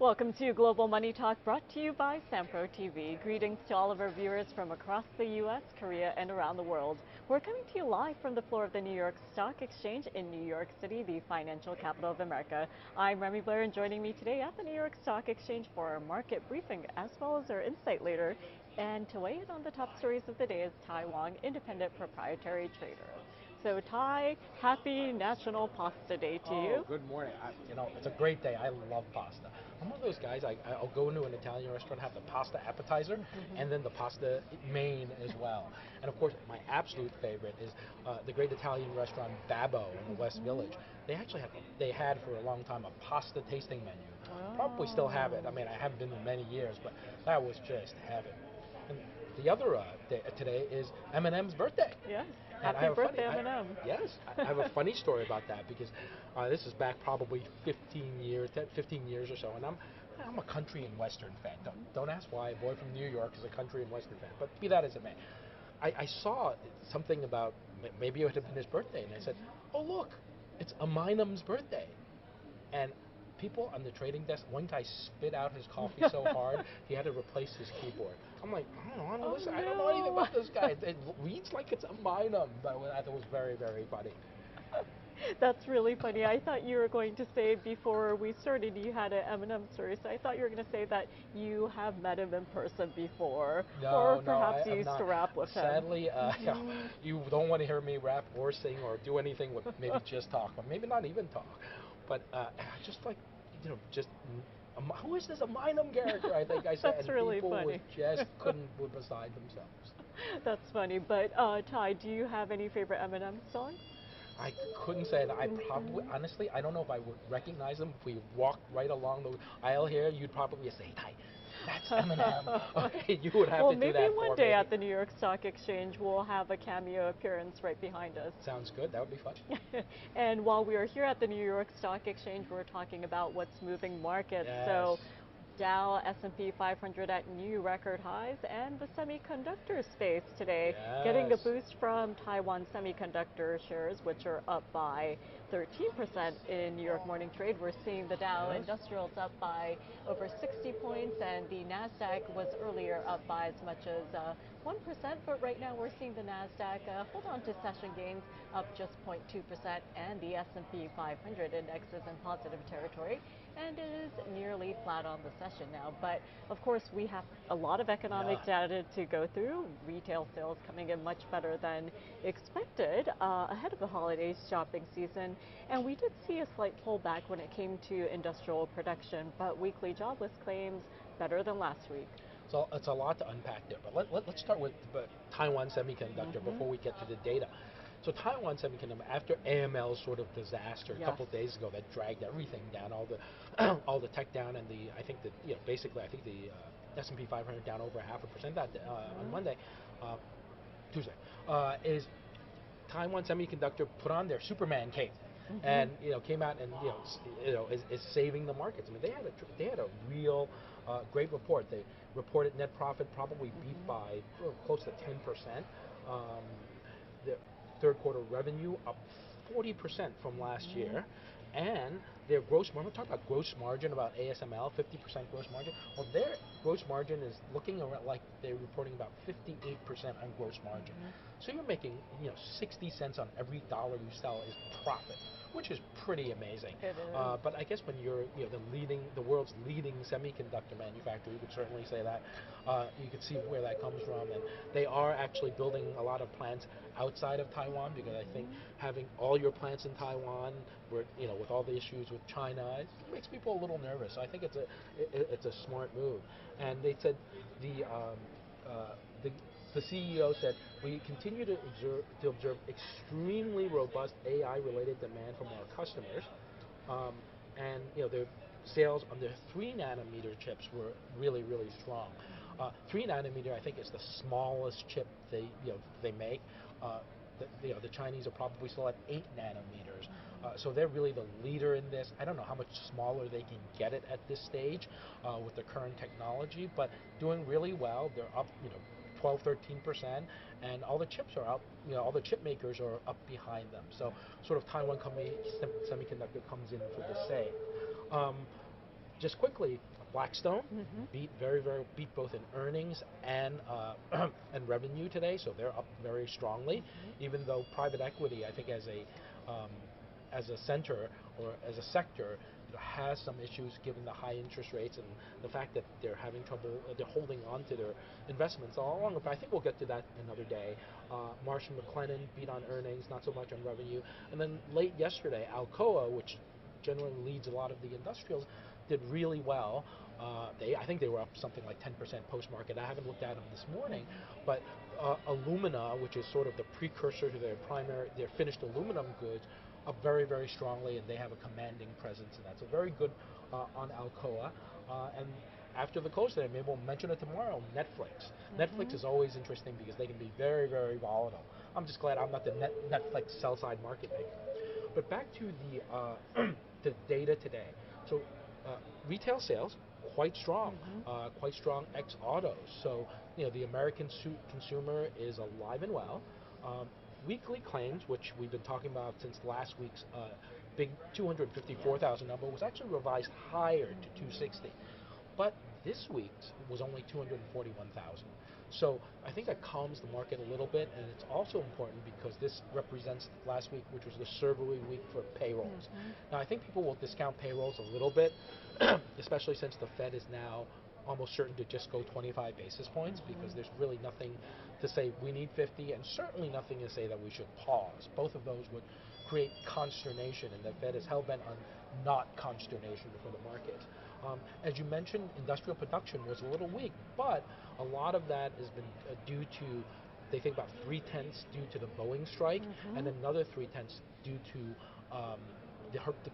Welcome to Global Money Talk, brought to you by Sampro TV. Greetings to all of our viewers from across the U.S., Korea, and around the world. We're coming to you live from the floor of the New York Stock Exchange in New York City, the financial capital of America. I'm Remy Blaire, and joining me today at the New York Stock Exchange for our market briefing, as well as our insight leader, and to weigh in on the top stories of the day is Tai Wong, independent proprietary trader. So Tai, happy National Pasta Day to you. Good morning. It's a great day. I love pasta. I'm one of those guys, I'll go into an Italian restaurant, have the pasta appetizer, and then the pasta main as well. And of course, my absolute favorite is the great Italian restaurant Babbo in the West Village. They actually had for a long time a pasta tasting menu. Probably still have it. I mean, I haven't been in many years, but that was just heaven. And the other day today is Eminem's birthday. Yes. Happy birthday, Eminem. Yes. I have a funny story about that because this is back probably 15 years or so, and I'm a country and western fan. Don't ask why. A boy from New York is a country and western fan, but be that as it may. I saw something about maybe it had been his birthday, and I said, "Oh look, it's Eminem's birthday," and people on the trading desk, one guy spit out his coffee so hard he had to replace his keyboard. I'm like, I don't know anything about this guy. It reads like it's a Eminem, but I thought it was very, very funny. That's really funny. I thought you were going to say before we started you had an Eminem story, so I thought you were going to say that you have met him in person before, or perhaps you used to rap with him. Sadly, you don't want to hear me rap or sing or do anything with maybe just talk, or maybe not even talk. But just like, who is this Eminem character? I think I said. That's really people funny. Just were beside themselves. That's funny. But Tai, do you have any favorite Eminem songs? I couldn't say that. I probably, honestly, I don't know if I would recognize him. If we walked right along the aisle here, you'd probably say, "Tai, that's Eminem." Okay, you would have to do that. Well, maybe one day at the New York Stock Exchange we'll have a cameo appearance right behind us. Sounds good. That would be fun. And while we are here at the New York Stock Exchange, we're talking about what's moving markets. Yes. So Dow, S&P 500 at new record highs, and the semiconductor space today getting a boost from Taiwan semiconductor shares, which are up by 13% in New York morning trade. We're seeing the Dow Industrials up by over 60 points, and the Nasdaq was earlier up by as much as 1%, but right now we're seeing the Nasdaq hold on to session gains up just 0.2%, and the S&P 500 index is in positive territory and it is nearly flat on the session now. But of course, we have a lot of economic data to go through. Retail sales coming in much better than expected ahead of the holiday shopping season, and we did see a slight pullback when it came to industrial production, but weekly jobless claims better than last week. So it's a lot to unpack there, but let's start with Taiwan Semiconductor before we get to the data. So Taiwan Semiconductor, after AML's sort of disaster a couple of days ago that dragged everything down, all the tech down, and basically I think the S&P 500 down over 0.5% on Monday, Tuesday, is Taiwan Semiconductor put on their Superman cape. And came out and is saving the markets. I mean, they had a real great report. They reported net profit probably beat by close to 10%. The third quarter revenue up 40% from last year, and their gross margin. We're talking about gross margin, about ASML, 50% gross margin. Well, their gross margin is looking around like they're reporting about 58% on gross margin. So you're making 60 cents on every dollar you sell is profit, which is pretty amazing. It is. But I guess when you're the world's leading semiconductor manufacturer, you could certainly say that. You could see where that comes from, and they are actually building a lot of plants outside of Taiwan, because I think having all your plants in Taiwan, where with all the issues with China, it makes people a little nervous. So I think it's a smart move. And they said the CEO said, "We continue to observe extremely robust AI-related demand from our customers, and their sales on their 3-nanometer chips were really, really strong. 3-nanometer, I think, is the smallest chip they make. The Chinese are probably still at 8 nanometers, so they're really the leader in this. I don't know how much smaller they can get it at this stage with the current technology, but doing really well. They're up, 12-13%, and all the chips are up. All the chip makers are up behind them. So sort of Taiwan Semiconductor comes in for the same. Just quickly, Blackstone beat both in earnings and and revenue today, so they're up very strongly. Even though private equity, I think as a center or as a sector, has some issues given the high interest rates and the fact that they're having trouble, they're holding on to their investments all along. But I think we'll get to that another day. Marsh & McLennan beat on earnings, not so much on revenue. And then late yesterday, Alcoa, which generally leads a lot of the industrials, did really well. I think they were up something like 10% post-market. I haven't looked at them this morning, but alumina, which is sort of the precursor to their finished aluminum goods, up very, very strongly, and they have a commanding presence in that. So very good on Alcoa. And after the close today, maybe we'll mention it tomorrow, Netflix. Netflix is always interesting because they can be very, very volatile. I'm just glad I'm not the Netflix sell-side market maker. But back to the data today. So retail sales, quite strong ex-autos. So the American consumer is alive and well. Weekly claims, which we've been talking about since last week's big 254,000 number, was actually revised higher to 260. But this week's was only 241,000. So I think that calms the market a little bit, and it's also important because this represents last week, which was the survey week for payrolls. Now I think people will discount payrolls a little bit, especially since the Fed is now almost certain to just go 25 basis points because there's really nothing to say we need 50 and certainly nothing to say that we should pause. Both of those would create consternation, and the Fed is hell-bent on not consternation for the market. As you mentioned, industrial production was a little weak, but a lot of that has been due to, they think about 3/10 due to the Boeing strike and another 3/10 due to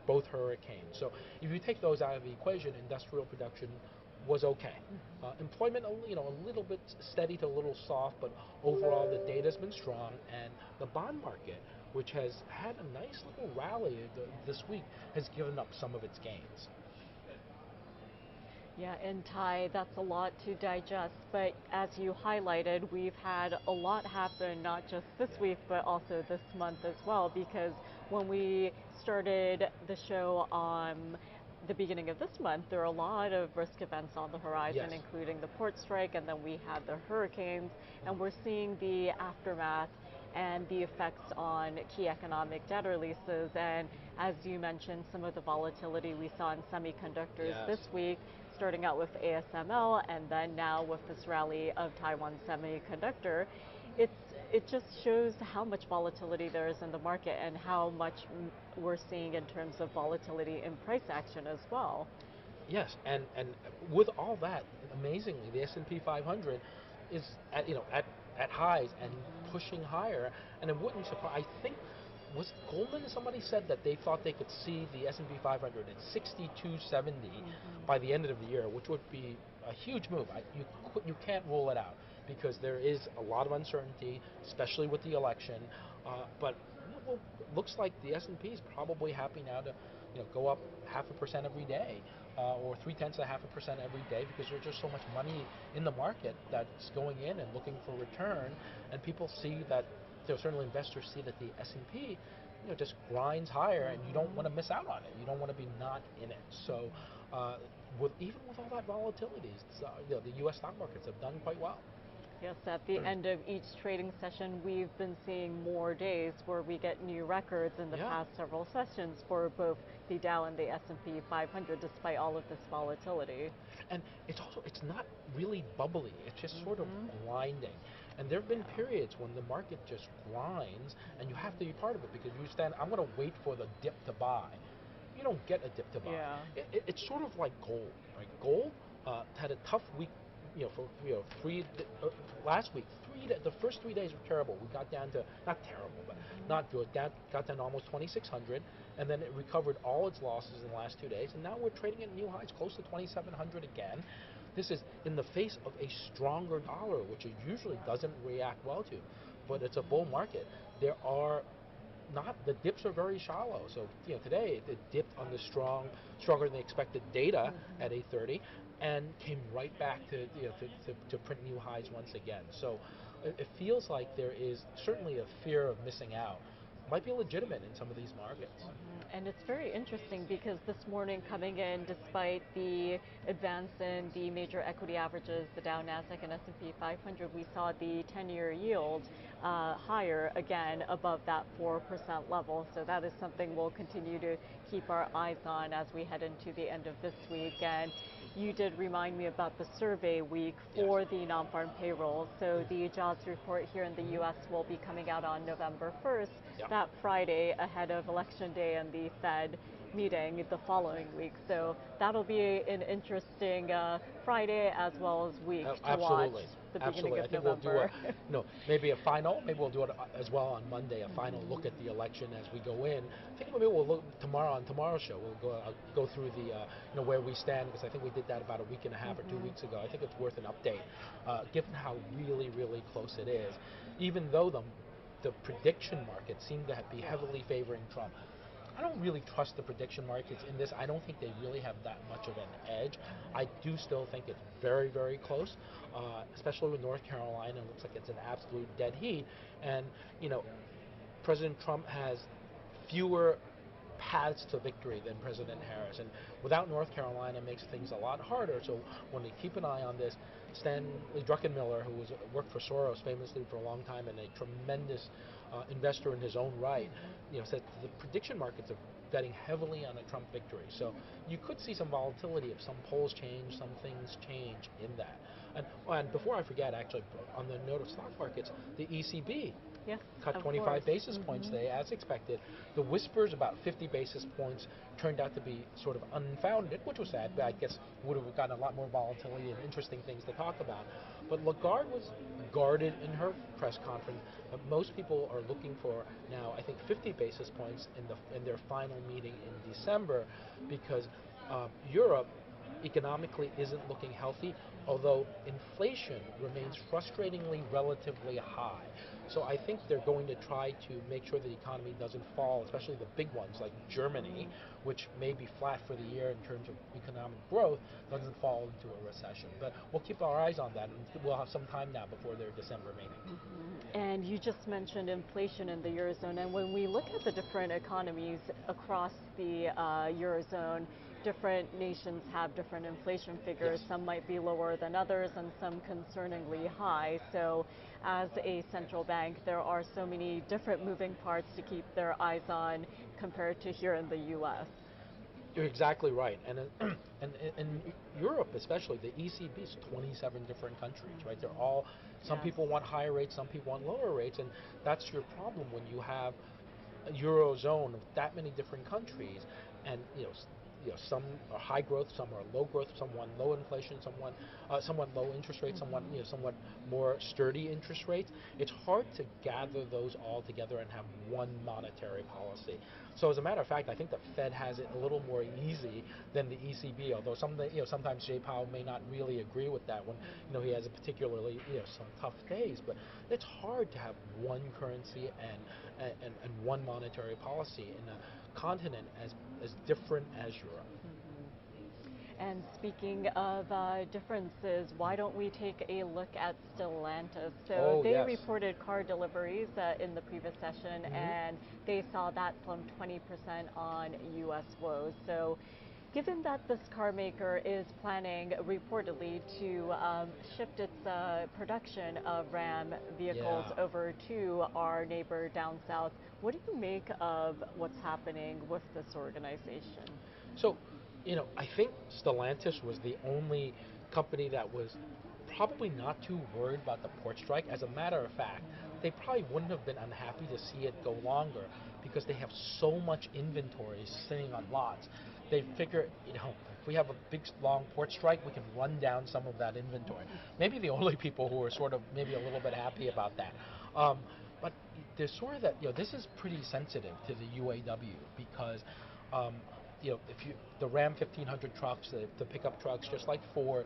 both hurricanes. So if you take those out of the equation, industrial production was okay. Employment, a little bit steady to a little soft, but overall the data's been strong, and the bond market, which has had a nice little rally this week, has given up some of its gains. Yeah, and Tai, that's a lot to digest, but as you highlighted, we've had a lot happen, not just this week, but also this month as well, because when we started the show on the beginning of this month, there are a lot of risk events on the horizon, including the port strike, and then we had the hurricanes, and we're seeing the aftermath and the effects on key economic data releases. And as you mentioned, some of the volatility we saw in semiconductors this week, starting out with ASML and then now with this rally of Taiwan Semiconductor. It just shows how much volatility there is in the market and how much we're seeing in terms of volatility in price action as well. Yes, and with all that, amazingly, the S&P 500 is at highs and pushing higher, and it wouldn't surprise. I think was Goldman. Somebody said that they thought they could see the S&P 500 at 6270 by the end of the year, which would be a huge move. You can't rule it out because there is a lot of uncertainty, especially with the election. But looks like the S&P is probably happy now to go up 0.5% every day, or 0.3% every day, because there's just so much money in the market that's going in and looking for return, and people see that. Certainly investors see that the S&P just grinds higher, and you don't want to miss out on it. You don't want to be not in it. So even with all that volatility, the U.S. stock markets have done quite well. Yes, at the end of each trading session, we've been seeing more days where we get new records in the past several sessions for both the Dow and the S&P 500, despite all of this volatility. And it's not really bubbly. It's just sort of grinding. And there have been periods when the market just grinds, and you have to be part of it because you stand, I'm going to wait for the dip to buy. You don't get a dip to buy. Yeah. It's sort of like gold. Right? Gold had a tough week. Last week, the first 3 days were terrible. We got down to, not terrible, but not good. Got down to almost 2,600, and then it recovered all its losses in the last 2 days, and now we're trading at new highs, close to 2,700 again. This is in the face of a stronger dollar, which it usually doesn't react well to, but it's a bull market. The dips are very shallow. So today it dipped on the stronger than expected data at 8:30, and came right back to print new highs once again. So it feels like there is certainly a fear of missing out might be legitimate in some of these markets. And it's very interesting because this morning coming in, despite the advance in the major equity averages, the Dow, Nasdaq, and S&P 500, we saw the 10-year yield higher again above that 4% level. So that is something we'll continue to keep our eyes on as we head into the end of this week. And you did remind me about the survey week for the non-farm payroll. So the jobs report here in the U.S. will be coming out on November 1st, that Friday ahead of Election Day and the Fed meeting the following week. So that'll be an interesting Friday as well as week to watch the beginning of November. We'll do maybe a final. Maybe we'll do it as well on Monday. A final look at the election as we go in. I think maybe we'll look tomorrow on tomorrow's show. We'll go through the where we stand, because I think we did that about a week and a half or 2 weeks ago. I think it's worth an update, given how really close it is. Even though the prediction markets seem to be heavily favoring Trump. I don't really trust the prediction markets in this. I don't think they really have that much of an edge. I do still think it's very close, especially with North Carolina. It looks like it's an absolute dead heat. And, President Trump has fewer paths to victory than President Harris. And without North Carolina, makes things a lot harder. So when we keep an eye on this, Stanley Druckenmiller, who worked for Soros famously for a long time and a tremendous investor in his own right, said the prediction markets are betting heavily on a Trump victory. So you could see some volatility if some polls change, some things change in that. And before I forget, actually, on the note of stock markets, the ECB cut 25 basis points today, as expected. The whispers about 50 basis points turned out to be sort of unfounded, which was sad, but I guess would have gotten a lot more volatility and interesting things to talk about. But Lagarde was guarded in her press conference. Most people are looking for now, I think, 50 basis points in their final meeting in December, because Europe economically isn't looking healthy, although inflation remains frustratingly relatively high. So I think they're going to try to make sure the economy doesn't fall, especially the big ones like Germany, which may be flat for the year in terms of economic growth, doesn't fall into a recession. But we'll keep our eyes on that, and we'll have some time now before their December meeting. And you just mentioned inflation in the Eurozone, and when we look at the different economies across the Eurozone, different nations have different inflation figures. Some might be lower than others and some concerningly high. So as a central bank, there are so many different moving parts to keep their eyes on compared to here in the U.S. You're exactly right. And in Europe especially, the ECB is 27 different countries, right? They're all, some people want higher rates, some people want lower rates, and that's your problem when you have a Eurozone of that many different countries, and some are high growth, some are low growth, some want low inflation, some want low interest rates, some want somewhat more sturdy interest rates. It's hard to gather those all together and have one monetary policy. So as a matter of fact, I think the Fed has it a little more easy than the ECB. Although sometimes Jay Powell may not really agree with that when he has a particularly some tough days. But it's hard to have one currency and one monetary policy in a continent as different as Europe. And speaking of differences, why don't we take a look at Stellantis? So they reported car deliveries in the previous session, and they saw that plumb 20% on U.S. woes. So given that this car maker is planning reportedly to shift its production of Ram vehicles over to our neighbor down south, what do you make of what's happening with this organization? So, I think Stellantis was the only company that was probably not too worried about the port strike. As a matter of fact, they probably wouldn't have been unhappy to see it go longer because they have so much inventory sitting on lots. They figure, if we have a big, long port strike, we can run down some of that inventory. Maybe the only people who are sort of maybe a little bit happy about that. But there's sort of that, this is pretty sensitive to the UAW because the Ram 1500 trucks, the pickup trucks, just like Ford,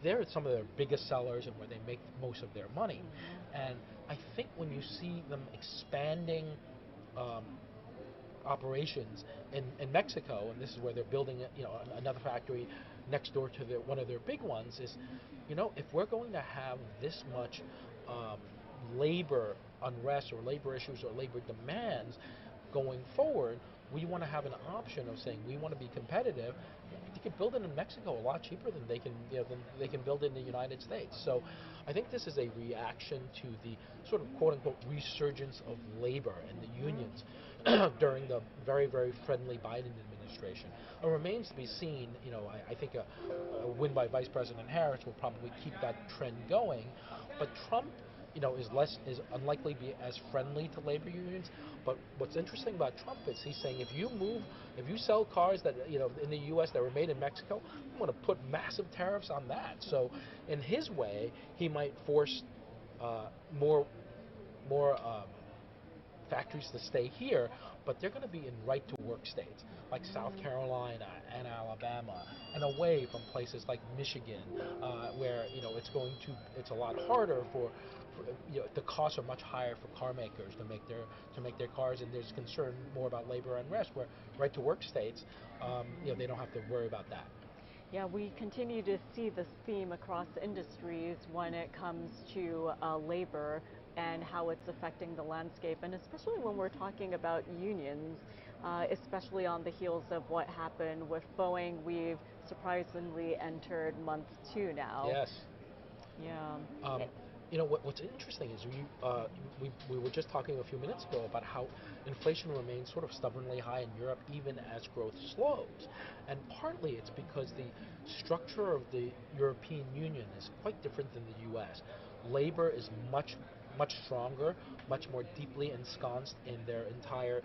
they're some of their biggest sellers and where they make most of their money. And I think when you see them expanding operations in Mexico, and this is where they're building another factory next door to one of their big ones, is if we're going to have this much labor unrest or labor issues or labor demands going forward, we want to have an option of saying we want to be competitive. They can build it in Mexico a lot cheaper than they can, than they can build it in the United States. So I think this is a reaction to the sort of quote unquote resurgence of labor and the unions during the very, very friendly Biden administration. It remains to be seen. I think a win by Vice President Harris will probably keep that trend going, but Trump is unlikely to be as friendly to labor unions. But what's interesting about Trump is he's saying if you sell cars that in the U.S. that were made in Mexico, I'm going to put massive tariffs on that. So in his way, he might force more factories to stay here, but they're going to be in right-to-work states like South Carolina and Alabama, and away from places like Michigan, where it's a lot harder for the costs are much higher for car makers to make their cars, and there's concern more about labor unrest. Where right-to-work states, they don't have to worry about that. Yeah, we continue to see this theme across industries when it comes to labor and how it's affecting the landscape, and especially when we're talking about unions, especially on the heels of what happened with Boeing. We've surprisingly entered month 2 now. Yes. Yeah. What's interesting is we were just talking a few minutes ago about how inflation remains sort of stubbornly high in Europe even as growth slows, and partly it's because the structure of the European Union is quite different than the U.S. Labor is much stronger, much more deeply ensconced in their entire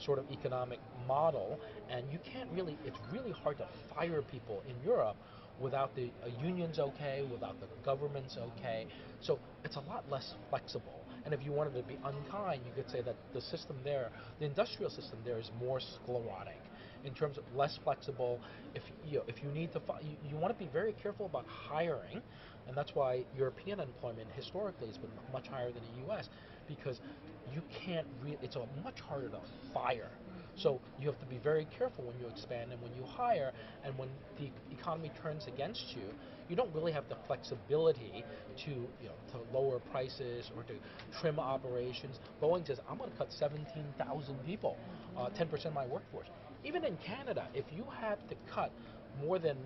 sort of economic model, and it's really hard to fire people in Europe without the unions okay, without the government's okay. So it's a lot less flexible. And if you wanted to be unkind, you could say that the system there, the industrial system there, is more sclerotic in terms of less flexible. If you need to, you want to be very careful about hiring, and that's why European unemployment historically has been much higher than the U.S. because you can't it's much harder to fire. So you have to be very careful when you expand and when you hire, and when the economy turns against you, you don't really have the flexibility to lower prices or to trim operations. Boeing says, I'm going to cut 17,000 people, 10% of my workforce. Even in Canada, if you have to cut more than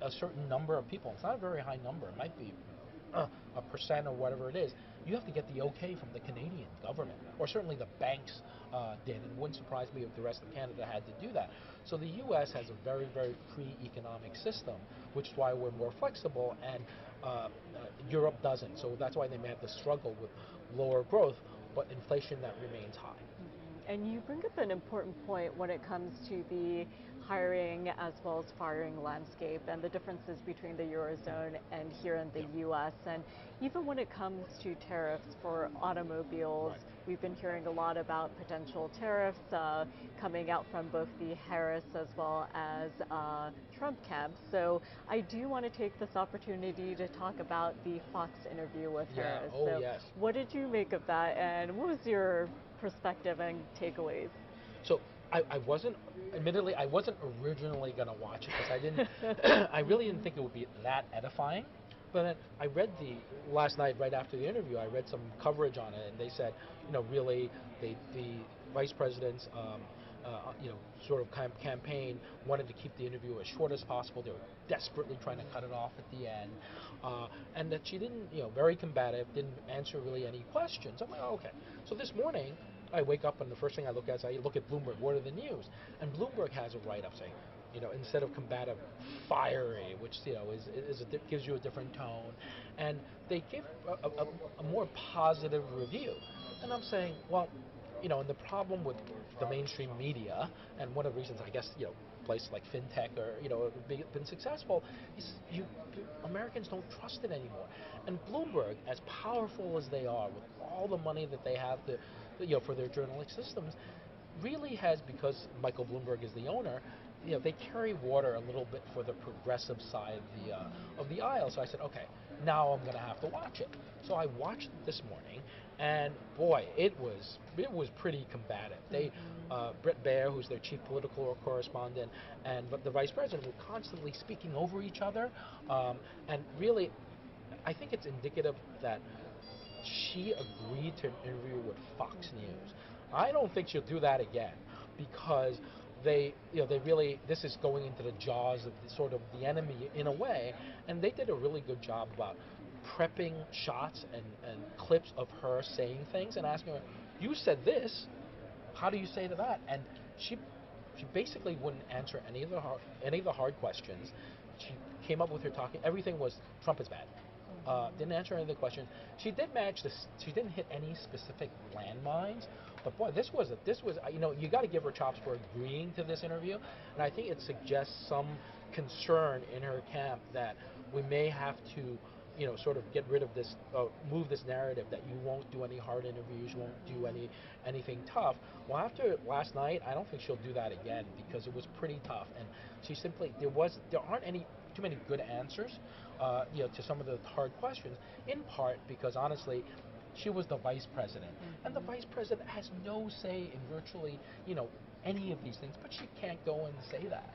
a certain number of people, it's not a very high number, it might be a percent or whatever it is, you have to get the okay from the Canadian government, or certainly the banks did. It wouldn't surprise me if the rest of Canada had to do that. So the U.S. has a very, very free economic system, which is why we're more flexible, and Europe doesn't. So that's why they may have to struggle with lower growth, but inflation that remains high. And you bring up an important point when it comes to the hiring as well as firing landscape and the differences between the Eurozone and here in the U.S. And even when it comes to tariffs for automobiles, we've been hearing a lot about potential tariffs coming out from both the Harris as well as Trump camps. So I do want to take this opportunity to talk about the Fox interview with Harris. Oh, yes. What did you make of that, and what was your perspective and takeaways? So I wasn't originally going to watch it because I didn't, I really didn't think it would be that edifying. But then I read last night right after the interview, I read some coverage on it, and they said, really the vice president's sort of campaign wanted to keep the interview as short as possible. They were desperately trying to cut it off at the end, and that she didn't, very combative, didn't answer really any questions. I'm like, oh, okay. So this morning, I wake up and the first thing I look at is I look at Bloomberg. What are the news? And Bloomberg has a write-up saying, instead of combative, fiery, which gives you a different tone, and they give a more positive review. And I'm saying, well, and the problem with the mainstream media, and one of the reasons I guess places like FinTech or been successful, is Americans don't trust it anymore. And Bloomberg, as powerful as they are, with all the money that they have to, for their journalistic systems, really has, because Michael Bloomberg is the owner, they carry water a little bit for the progressive side of the aisle. So I said, okay, now I'm going to have to watch it. So I watched it this morning, and boy, it was pretty combative. Brett Baer, who's their chief political correspondent, and the vice president were constantly speaking over each other, and really, I think it's indicative that she agreed to an interview with Fox News. I don't think she'll do that again because they really, this is going into the jaws of sort of the enemy in a way, and they did a really good job about prepping shots and clips of her saying things and asking her, you said this, how do you say to that? And she basically wouldn't answer any of the hard questions. She came up with her talking. Everything was Trump is bad. Didn't answer any of the questions. She did manage to. She didn't hit any specific landmines. But boy, this was you got to give her chops for agreeing to this interview. And I think it suggests some concern in her camp that we may have to sort of get rid of this, move this narrative that you won't do any hard interviews, you won't do anything tough. Well, after last night, I don't think she'll do that again because it was pretty tough, and she simply there aren't too many good answers, to some of the hard questions. In part because honestly, she was the vice president, and the vice president has no say in virtually any of these things, but she can't go and say that.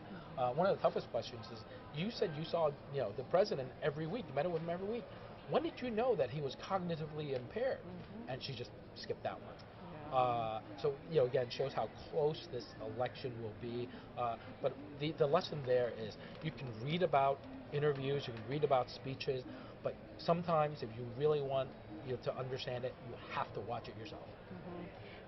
One of the toughest questions is, you said you saw the president every week, you met with him every week. When did you know that he was cognitively impaired? And she just skipped that one. Yeah. So again, shows how close this election will be. But the lesson there is, you can read about interviews, you can read about speeches, but sometimes if you really want to understand it, you have to watch it yourself.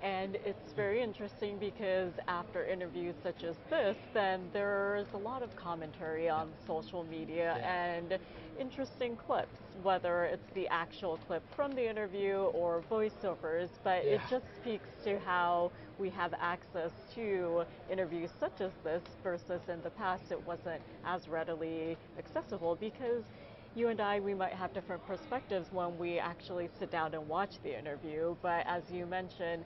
And it's very interesting because after interviews such as this, then there's a lot of commentary on social media and interesting clips, whether it's the actual clip from the interview or voiceovers, but it just speaks to how we have access to interviews such as this versus in the past it wasn't as readily accessible because you and I, we might have different perspectives when we actually sit down and watch the interview, but as you mentioned,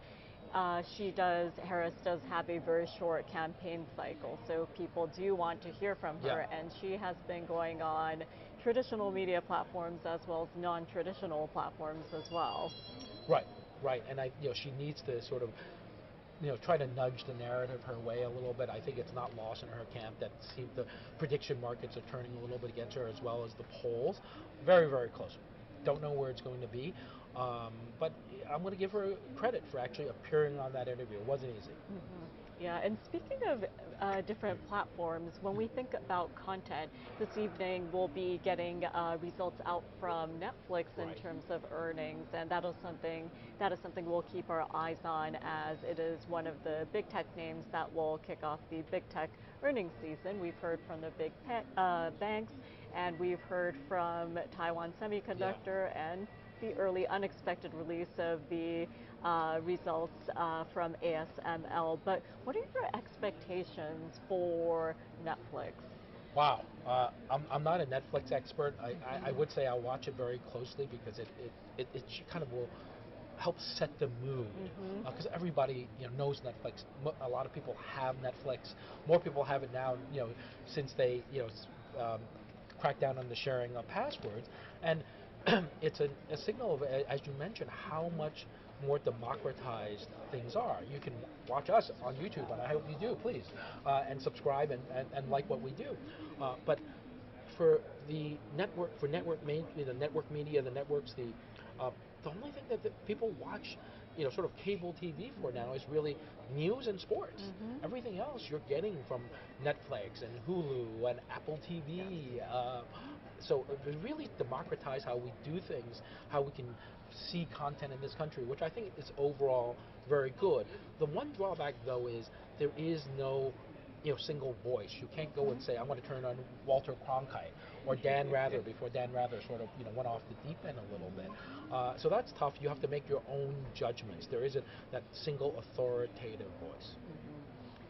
Harris does have a very short campaign cycle, so people do want to hear from her, and she has been going on traditional media platforms as well as non-traditional platforms as well. Right, and she needs to sort of try to nudge the narrative her way a little bit. I think it's not lost in her camp that the prediction markets are turning a little bit against her, as well as the polls. Very, very close. Don't know where it's going to be. But I'm going to give her credit for actually appearing on that interview. It wasn't easy. Yeah, and speaking of different platforms, when we think about content, this evening we'll be getting results out from Netflix in terms of earnings, and that is something we'll keep our eyes on, as it is one of the big tech names that will kick off the big tech earnings season. We've heard from the big banks, and we've heard from Taiwan Semiconductor and the early unexpected release of the results from ASML. But what are your expectations for Netflix? Wow, I'm not a Netflix expert. I would say I watch it very closely because it kind of will help set the mood, because everybody knows Netflix. A lot of people have Netflix. More people have it now, since they crack down on the sharing of passwords, and it's a signal of, as you mentioned, how much more democratized things are. You can watch us on YouTube, and I hope you do, please, and subscribe and like what we do. But for the network, the network media, the networks, the only thing that people watch, sort of cable TV for now is really news and sports. Everything else you're getting from Netflix and Hulu and Apple TV. So we really democratize how we do things, how we can see content in this country, which I think is overall very good. The one drawback, though, is there is no single voice. You can't go and say, I'm going to turn on Walter Cronkite or Dan Rather before Dan Rather sort of went off the deep end a little bit. So that's tough. You have to make your own judgments. There isn't that single authoritative voice.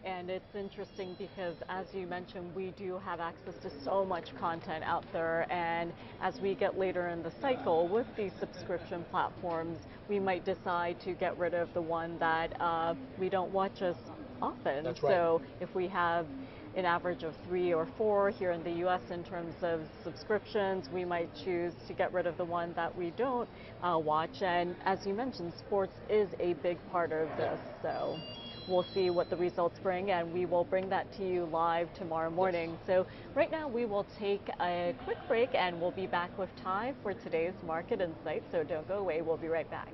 And it's interesting because, as you mentioned, we do have access to so much content out there, and as we get later in the cycle with these subscription platforms, we might decide to get rid of the one that we don't watch as often. That's right. So if we have an average of 3 or 4 here in the U.S. in terms of subscriptions, we might choose to get rid of the one that we don't watch. And as you mentioned, sports is a big part of this. So we'll see what the results bring, and we will bring that to you live tomorrow morning. Yes. So right now we will take a quick break, and we'll be back with Tai for today's Market Insight. So don't go away. We'll be right back.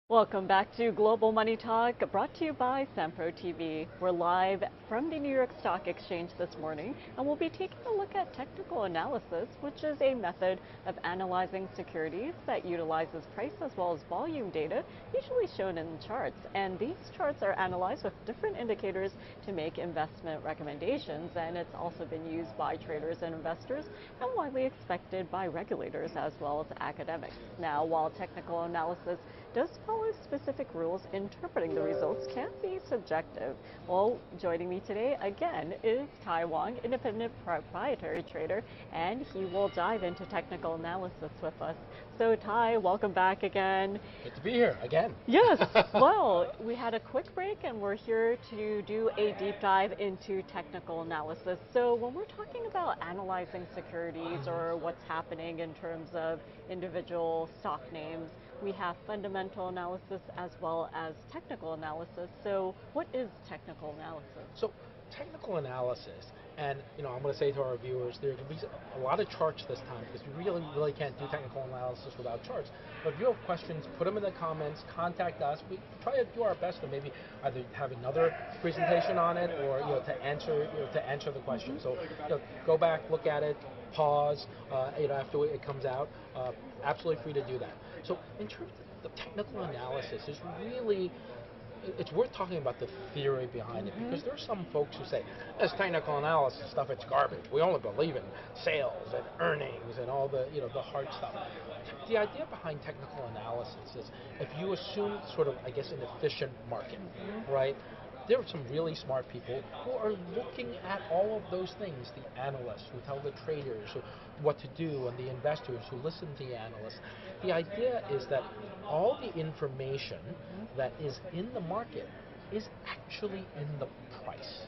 Welcome back to Global Money Talk, brought to you by Sempro TV. We're live from the New York Stock Exchange this morning, and we'll be taking a look at technical analysis, which is a method of analyzing securities that utilizes price as well as volume data, usually shown in charts. And these charts are analyzed with different indicators to make investment recommendations, and it's also been used by traders and investors and widely expected by regulators as well as academics. Now, while technical analysis does follow specific rules, interpreting the results can be subjective. Well, joining me today again is Tai Wong, independent proprietary trader, and he will dive into technical analysis with us. So Tai, welcome back again. Good to be here again. Yes, well, we had a quick break and we're here to do a deep dive into technical analysis. So when we're talking about analyzing securities or what's happening in terms of individual stock names, we have fundamental analysis as well as technical analysis. So what is technical analysis? So technical analysis, and I'm going to say to our viewers, there can be a lot of charts this time because we really can't do technical analysis without charts. But if you have questions, put them in the comments, contact us. We try to do our best to maybe either have another presentation on it or to answer the question. So go back, look at it, pause after it comes out. Absolutely free to do that. So in terms of the technical analysis, is really it's worth talking about the theory behind it, because there are some folks who say, this technical analysis stuff, it's garbage. We only believe in sales and earnings and all the, the hard stuff. The idea behind technical analysis is if you assume sort of, I guess, an efficient market, right? There are some really smart people who are looking at all of those things, the analysts who tell the traders what to do and the investors who listen to the analysts. The idea is that all the information that is in the market is actually in the price.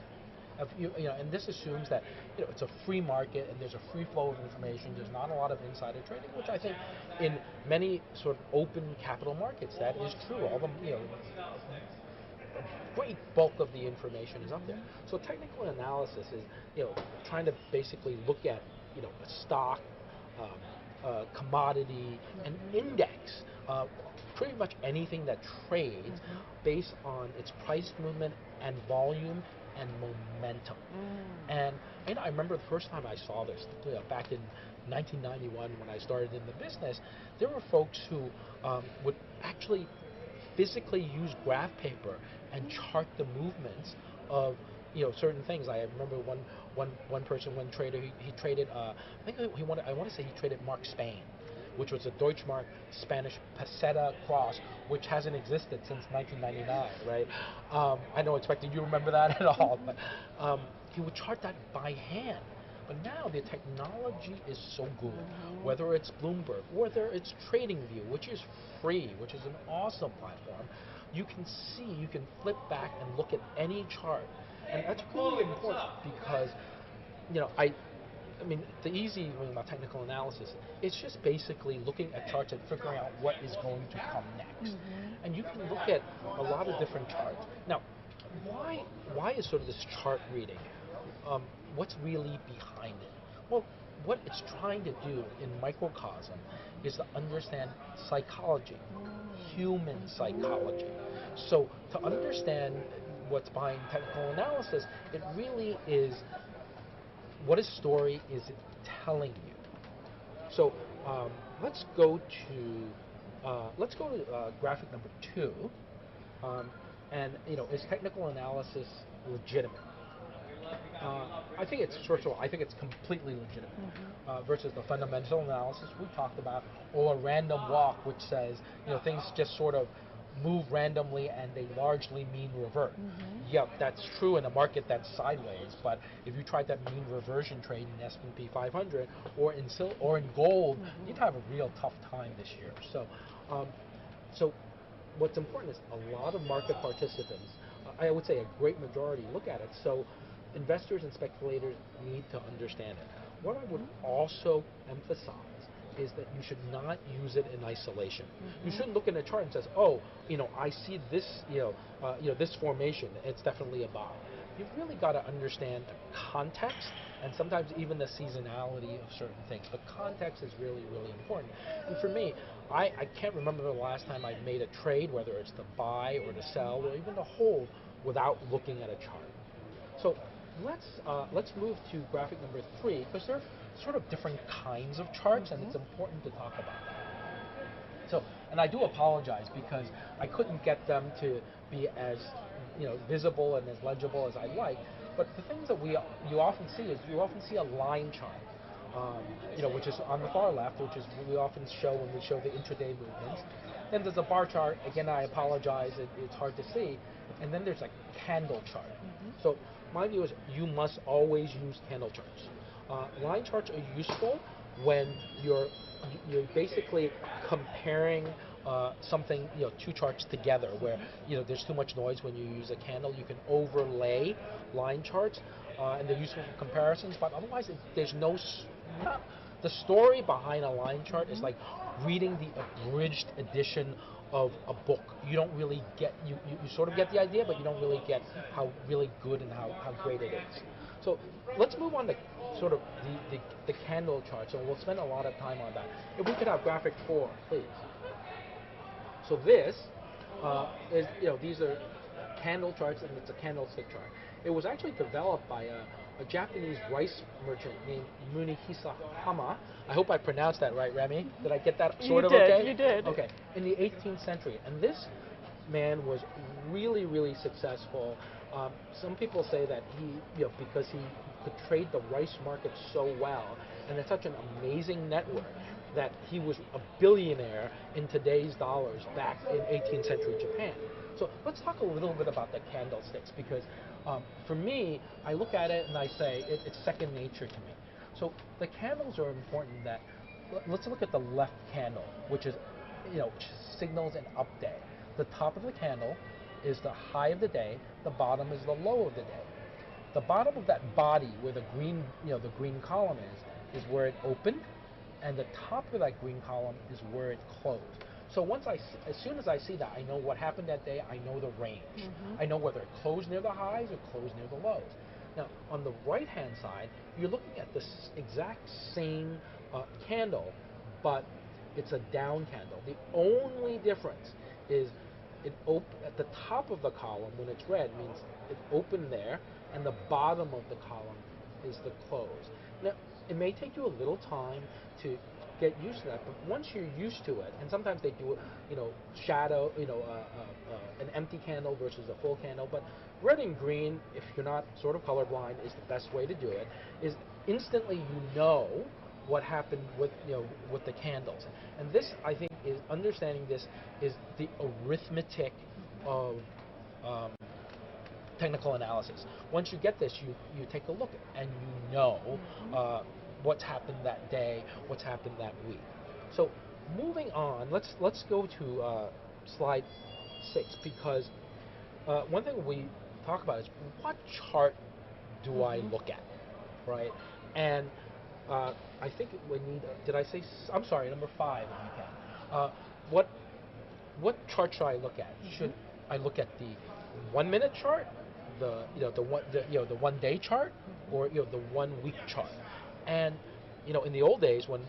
And this assumes that it's a free market and there's a free flow of information. There's not a lot of insider trading, which I think in many sort of open capital markets that is true. All the great bulk of the information is up there. So technical analysis is trying to basically look at a stock, commodity, an index, pretty much anything that trades based on its price movement and volume and momentum. And I remember the first time I saw this, back in 1991 when I started in the business, there were folks who would actually physically use graph paper and chart the movements of certain things. I remember one person, one trader, he traded. I want to say he traded Mark Spain, which was a Deutschmark Spanish peseta cross, which hasn't existed since 1999, right? I don't expect you remember that at all, but he would chart that by hand. But now the technology is so good, whether it's Bloomberg, whether it's TradingView, which is free, which is an awesome platform, you can flip back and look at any chart. And that's really important because, I mean, the easy thing about technical analysis, it's just basically looking at charts and figuring out what is going to come next. And you can look at a lot of different charts. Now, why is sort of this chart reading? What's really behind it? Well, what it's trying to do in microcosm is to understand psychology, human psychology. So to understand what's behind technical analysis, it really is, what a story is it telling you? So let's go to graphic number 2, and is technical analysis legitimate? I think it's completely legitimate versus the fundamental analysis we talked about, or a random walk, which says things just sort of move randomly and they largely mean revert. Yep, that's true in a market that's sideways. But if you tried that mean reversion trade in S&P 500 or in gold, you'd have a real tough time this year. So what's important is a lot of market participants, I would say a great majority, look at it. So investors and speculators need to understand it. What I would also emphasize is that you should not use it in isolation. You shouldn't look at a chart and say, oh, I see this, this formation. It's definitely a buy. You've really got to understand the context and sometimes even the seasonality of certain things. The context is really, really important. And for me, I can't remember the last time I made a trade, whether it's to buy or to sell or even to hold, without looking at a chart. So let's move to graphic number 3, because there are sort of different kinds of charts, and it's important to talk about that. So, and I do apologize because I couldn't get them to be as visible and as legible as I'd like. But the things that you often see is a line chart, which is on the far left, which is what we often show when we show the intraday movements. Then there's a bar chart. Again, I apologize, it's hard to see. And then there's a candle chart. So my view is you must always use candle charts. Line charts are useful when you're basically comparing something, 2 charts together, where there's too much noise when you use a candle. You can overlay line charts, and they're useful for comparisons. But otherwise, there's the story behind a line chart is like reading the abridged edition of a book. You don't really get, you sort of get the idea, but you don't really get how really good and how great it is. So let's move on to sort of the candle chart. So we'll spend a lot of time on that. If we could have graphic 4, please. So this is, these are candle charts, and it's a candlestick chart. It was actually developed by a Japanese rice merchant named Munehisa Hama. I hope I pronounced that right, Remy. Did I get that sort of okay? You did. Okay. In the 18th century. And this man was really, really successful. Some people say that because he could trade the rice market so well, and it's such an amazing network, that he was a billionaire in today's dollars back in 18th century Japan. So let's talk a little bit about the candlesticks, because for me, I look at it and I say it's second nature to me. So the candles are important. That let's look at the left candle, which is, which signals an up day. The top of the candle is the high of the day. The bottom is the low of the day. The bottom of that body, where the green column is where it opened, and the top of that green column is where it closed. So as soon as I see that, I know what happened that day. I know the range. I know whether it closed near the highs or closed near the lows. Now, on the right-hand side, you're looking at the exact same candle, but it's a down candle. The only difference is at the top of the column, when it's red, means it opened there, and the bottom of the column is the close. Now, it may take you a little time to get used to that, but once you're used to it, and sometimes they do it, shadow, an empty candle versus a full candle, but red and green, if you're not sort of colorblind, is the best way to do it. Is instantly what happened with the candles, and this, I think, is understanding this is the arithmetic of technical analysis. Once you get this, you take a look and what's happened that day, what's happened that week. So moving on, let's go to slide 6, because one thing we talk about is what chart do I look at, right? And I think we need. Did I say? I'm sorry, number 5, if you can. What chart should I look at? Should I look at the 1 minute chart, the 1 day chart, or the 1 week chart? And in the old days, when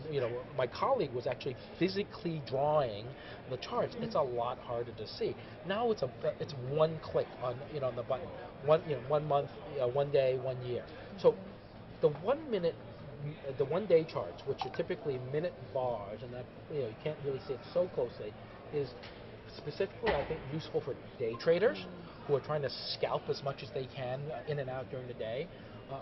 my colleague was actually physically drawing the charts, it's a lot harder to see. Now it's one click on on the button. 1 month, 1 day, 1 year. So the 1 minute, the 1 day charts, which are typically minute bars, and that you can't really see it so closely, is specifically, I think, useful for day traders who are trying to scalp as much as they can in and out during the day.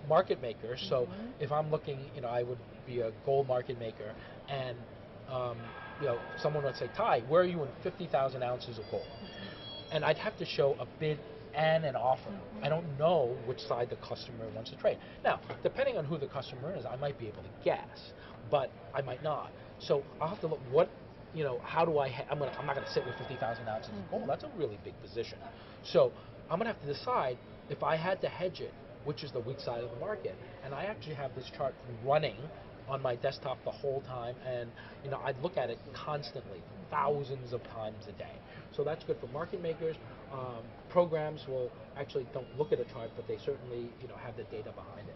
Market makers. So if I'm looking, I would be a gold market maker, and someone would say, "Tai, where are you in 50,000 ounces of gold?" And I'd have to show a bid and an offer. I don't know which side the customer wants to trade. Now, depending on who the customer is, I might be able to guess, but I might not. So I'll have to look how do I'm not going to sit with 50,000 ounces of gold. That's a really big position. So I'm going to have to decide, if I had to hedge it, which is the weak side of the market. And I actually have this chart running on my desktop the whole time, and I'd look at it constantly, thousands of times a day. So that's good for market makers. Programs don't look at a chart, but they certainly have the data behind it.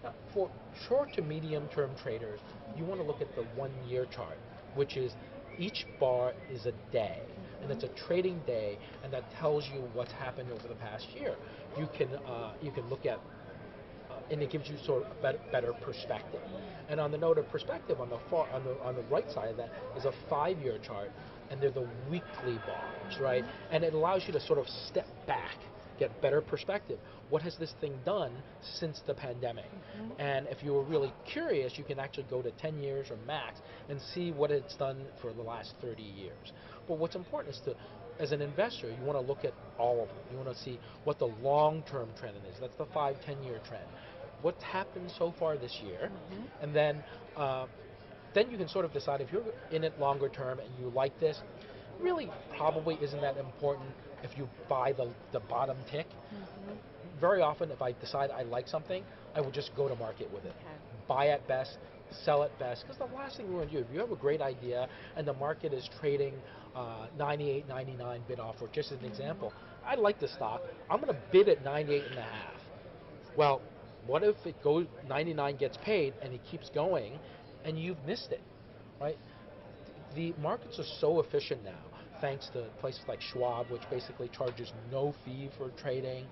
Now, for short to medium term traders, you want to look at the 1 year chart, which is each bar is a day, and it's a trading day, and that tells you what's happened over the past year. You can look at, and it gives you sort of a better perspective. And on the note of perspective, on the right side of that is a 5-year chart, and they're the weekly bars, right? And it allows you to sort of step back, get better perspective. What has this thing done since the pandemic? And if you were really curious, you can actually go to 10 years or max and see what it's done for the last 30 years. But what's important is as an investor, you want to look at all of them. You want to see what the long-term trend is. That's the 5-10-year trend. What's happened so far this year, and then you can sort of decide if you're in it longer term and you like this. Really, probably isn't that important if you buy the bottom tick. Very often, if I decide I like something, I will just go to market with it. Buy at best, sell at best, because the last thing you want to do, if you have a great idea and the market is trading 98, 99 bid offer, just as an example, I like the stock, I'm going to bid at 98 and a half. Well, what if it goes 99, gets paid, and it keeps going, and you've missed it, right? The markets are so efficient now, thanks to places like Schwab, which basically charges no fee for trading.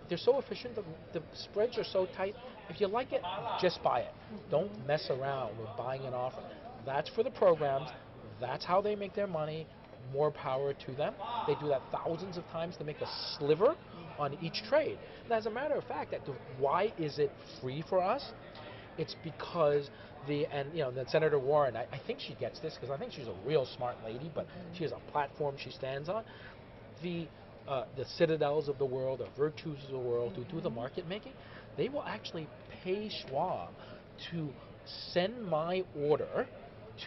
They're so efficient, the spreads are so tight. If you like it, just buy it. Don't mess around with buying an offer. That's for the programs. That's how they make their money. more power to them. They do that thousands of times to make a sliver on each trade. And as a matter of fact, why is it free for us? It's because then Senator Warren, I think she gets this because I think she's a real smart lady, but she has a platform she stands on. The Citadels of the world, the Virtus of the world, who do the market making, they will actually pay Schwab to send my order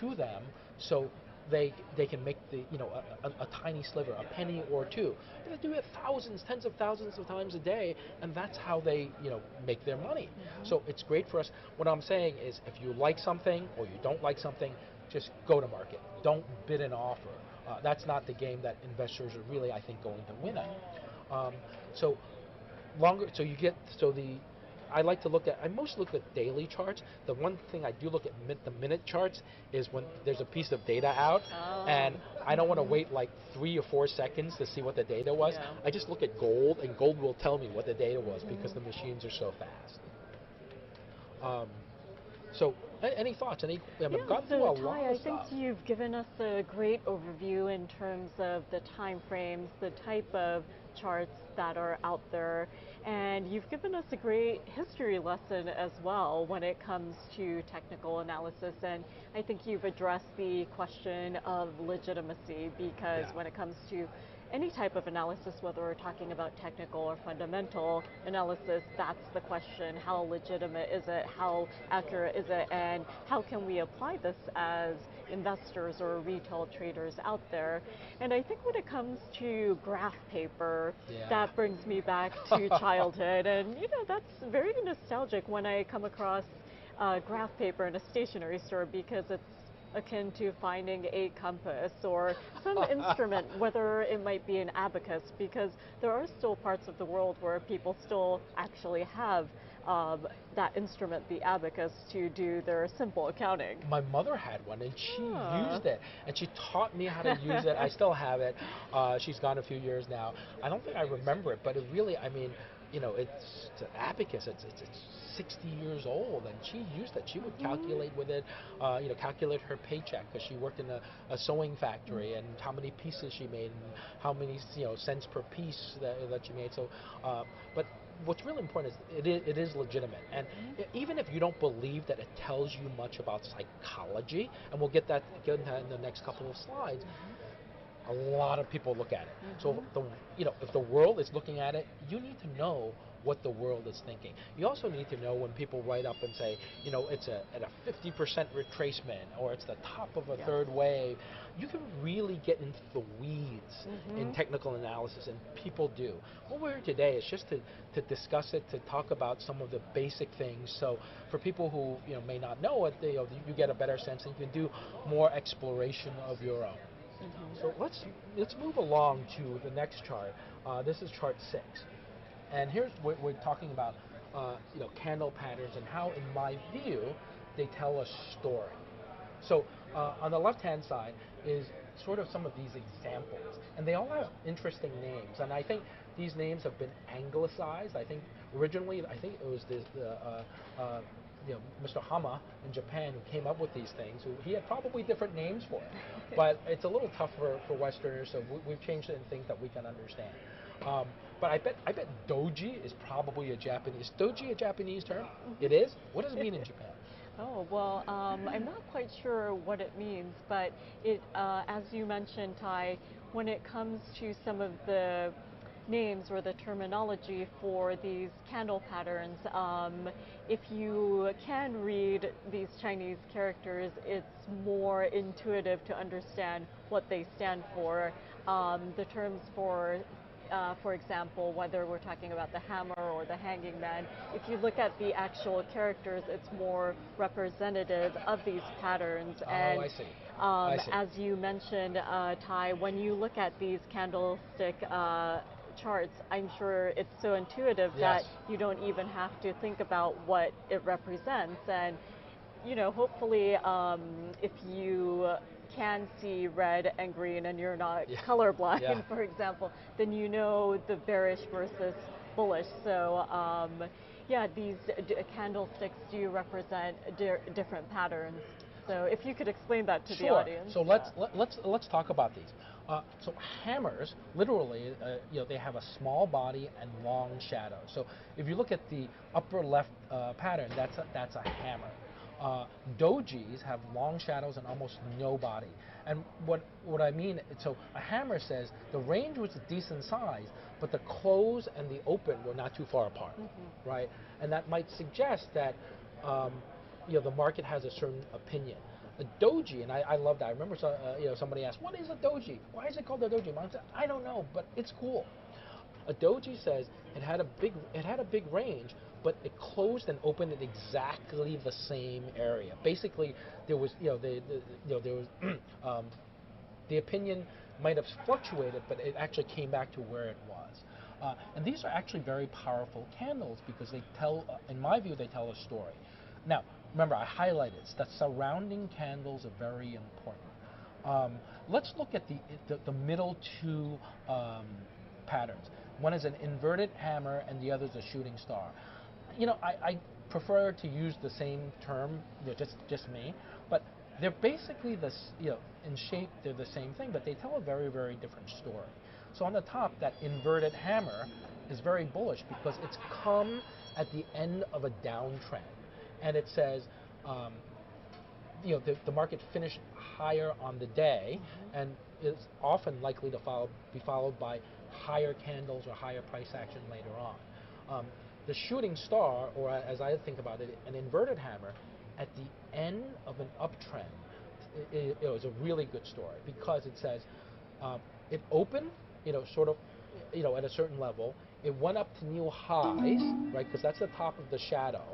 to them so they can make a tiny sliver, a penny or two. And they do it thousands, tens of thousands of times a day, and that's how they make their money. So it's great for us. What I'm saying is, if you like something or you don't like something, just go to market. Don't bid an offer. That's not the game that investors are really, I think, going to win at. I like to I mostly look at daily charts. The one thing I do look at the minute charts is when there's a piece of data out, and I don't want to wait like 3 or 4 seconds to see what the data was. Yeah. I just look at gold, and gold will tell me what the data was because the machines are so fast. Any thoughts? I've gone through a lot Tai, of I think stuff. you've given us a great overview in terms of the time frames, the type of charts that are out there, and you've given us a great history lesson as well when it comes to technical analysis, and I think you've addressed the question of legitimacy, because when it comes to any type of analysis, whether we're talking about technical or fundamental analysis, that's the question. How legitimate is it? How accurate is it? And how can we apply this as investors or retail traders out there? And I think when it comes to graph paper, that brings me back to childhood. And, that's very nostalgic when I come across graph paper in a stationery store, because it's akin to finding a compass or some instrument, whether it might be an abacus, because there are still parts of the world where people still actually have that instrument, the abacus, to do their simple accounting. My mother had one, and she used it, and she taught me how to use it. I still have it. She's gone a few years now. I don't think I remember it, but it really, it's an abacus. It's 60 years old, and she used it. She would calculate with it, calculate her paycheck, because she worked in a sewing factory, and how many pieces she made, and how many cents per piece that she made. So, but what's really important is it is legitimate, and even if you don't believe that it tells you much about psychology, and we'll get into that in the next couple of slides. A lot of people look at it. So if the world is looking at it, you need to know what the world is thinking. You also need to know when people write up and say, it's at a 50% retracement, or it's the top of a third wave. You can really get into the weeds in technical analysis, and people do. What we're here today is just to discuss it, to talk about some of the basic things. So for people who may not know it, you get a better sense, and you can do more exploration of your own. So let's move along to the next chart. This is chart 6, and here's what we're talking about. Candle patterns, and how, in my view, they tell a story. So on the left-hand side is sort of some of these examples, and they all have interesting names. And I think these names have been anglicized. I think originally, it was Mr. Hama in Japan who came up with these things. He had probably different names for it, but it's a little tough for Westerners, so we've changed it in things that we can understand. But I bet doji is probably a Japanese. Is doji a Japanese term? It is? What does it mean in Japan? Oh, well, I'm not quite sure what it means, but as you mentioned, Tai, when it comes to some of the names or the terminology for these candle patterns, if you can read these Chinese characters, it's more intuitive to understand what they stand for. The terms for example, whether we're talking about the hammer or the hanging man, if you look at the actual characters, it's more representative of these patterns. And I see. As you mentioned, Tai, when you look at these candlestick charts, I'm sure it's so intuitive that you don't even have to think about what it represents. And hopefully, if you can see red and green and you're not colorblind, for example, then the bearish versus bullish. So these candlesticks do represent different patterns. So if you could explain that to the Sure. audience. So let's talk about these. So hammers, literally, they have a small body and long shadow. So if you look at the upper left pattern, that's a hammer. Dojis have long shadows and almost no body. And what I mean, so a hammer says the range was a decent size, but the close and the open were not too far apart, right? And that might suggest that the market has a certain opinion. A doji, and I love that. I remember somebody asked, "What is a doji? Why is it called a doji?" Mom said, "I don't know, but it's cool." A doji says it had a big range, but it closed and opened in exactly the same area. Basically, there was the opinion might have fluctuated, but it actually came back to where it was. And these are actually very powerful candles because they tell, in my view, they tell a story. Now, remember, I highlighted that surrounding candles are very important. Let's look at the middle two patterns. One is an inverted hammer, and the other is a shooting star. I prefer to use the same term, just me, but they're basically in shape they're the same thing, but they tell a very, very different story. So on the top, that inverted hammer is very bullish because it's come at the end of a downtrend. And it says, the market finished higher on the day, and is often likely to be followed by higher candles or higher price action later on. The shooting star, or as I think about it, an inverted hammer, at the end of an uptrend, is a really good story because it says it opened, sort of, at a certain level. It went up to new highs, right? Because that's the top of the shadow.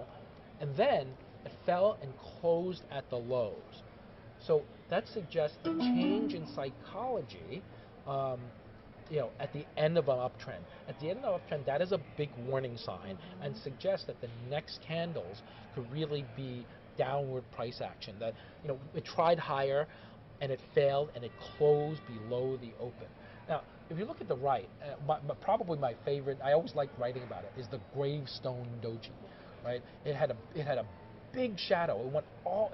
And then it fell and closed at the lows. So that suggests a change in psychology, at the end of an uptrend. At the end of an uptrend, that is a big warning sign and suggests that the next candles could really be downward price action. That, it tried higher and it failed and it closed below the open. Now, if you look at the right, probably my favorite, I always like writing about it, is the gravestone doji. Right? It had a big shadow.